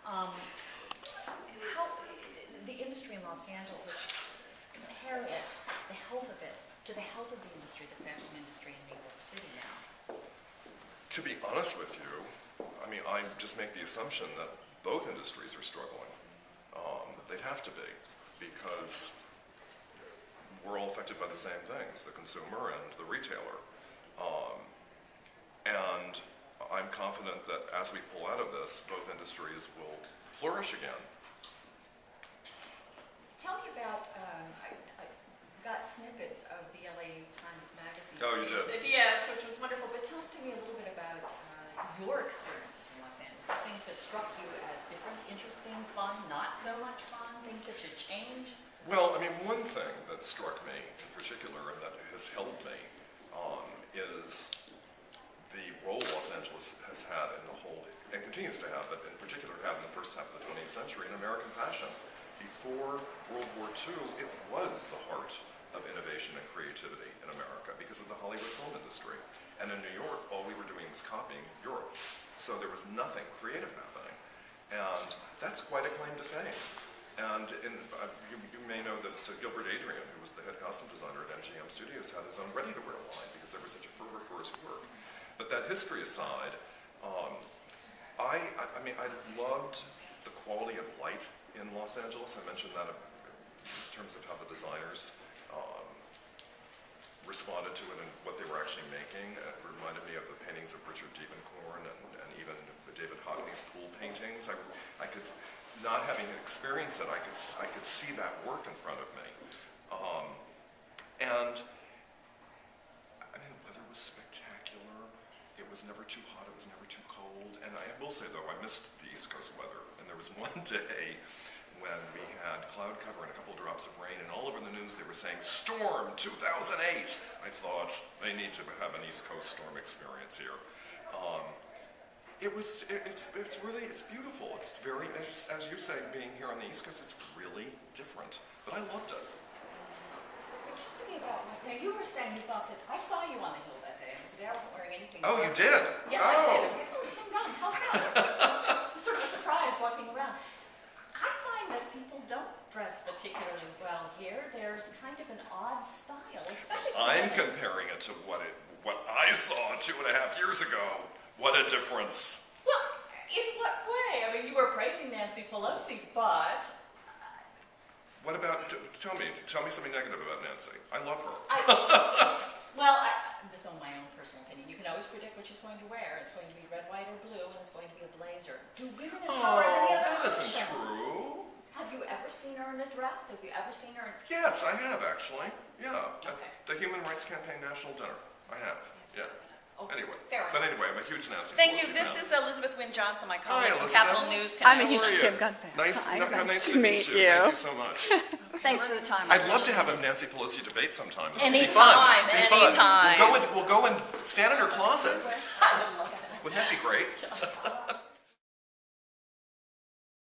How the industry in Los Angeles, compare it, the health of it, to the health of the industry, the fashion industry in New York City now? To be honest with you, I mean, I just make the assumption that both industries are struggling. They'd have to be, because we're all affected by the same things, the consumer and the retailer. And I'm confident that as we pull out of this, both industries will flourish again. Tell me about, I got snippets of the LA Times Magazine. Oh, you did? Yes, which was wonderful, but talk to me a little bit about your experiences in Los Angeles, the things that struck you as different, interesting, fun, not so much fun, things that should change. Well, I mean, one thing that struck me in particular and that has held me is the role Los Angeles has had in the whole, and continues to have, but in particular had in the first half of the 20th century in American fashion. Before World War II, it was the heart of innovation and creativity in America because of the Hollywood film industry. And in New York, all we were doing was copying Europe. So there was nothing creative happening. And that's quite a claim to fame. And you may know that Gilbert Adrian, who was the head costume designer at MGM Studios, had his own ready-to-wear line because there was such a fervor for his work. But that history aside, I mean, I loved the quality of light in Los Angeles. I mentioned that in terms of how the designers responded to it and what they were actually making. It reminded me of the paintings of Richard Diebenkorn and even David Hockney's pool paintings. I could, not having experienced it, I could see that work in front of me. And I mean, the weather was spectacular. It was never too hot, it was never too cold. And I will say though, I missed the East Coast weather. And there was one day when we had cloud cover and a couple drops of rain, and all over the news they were saying, "Storm 2008." I thought, they need to have an East Coast storm experience here. It's beautiful. It's very, as you say, being here on the East Coast, it's really different. But I loved it. Talk to me about, now you were saying you thought that, I saw you on the Hill that day, and today I wasn't wearing anything. Oh, you did? Yes, oh. I did. Oh, Tim Gunn, how come? It was sort of a surprise walking around. I find that people don't dress particularly well here. There's kind of an odd style, especially for I'm women. comparing it to what I saw 2.5 years ago. What a difference. Well, in what way? I mean, you were praising Nancy Pelosi, but... What about, tell me something negative about Nancy. I love her. This is my own personal opinion. You can always predict what she's going to wear. It's going to be red, white, or blue, and it's going to be a blazer. Do women in power have any other that isn't options? true. Have you ever seen her in a dress? Have you ever seen her in... Yes, I have actually. Yeah. Okay. The Human Rights Campaign National Dinner. I have. Yeah. Okay. Anyway. Fair But enough. anyway, I'm a huge Nancy Thank Pelosi you. This fan. is Elizabeth Wynne Johnson, my colleague from Elizabeth. Capital News. I'm a How are huge you? Tim Gunn fan. Nice Nice to meet you. Thank you so much. Thanks for the time. I'd love to have a Nancy Pelosi debate sometime. Anytime, It'd be fun. anytime. We'll go and stand in her closet. I would love that. Wouldn't that be great?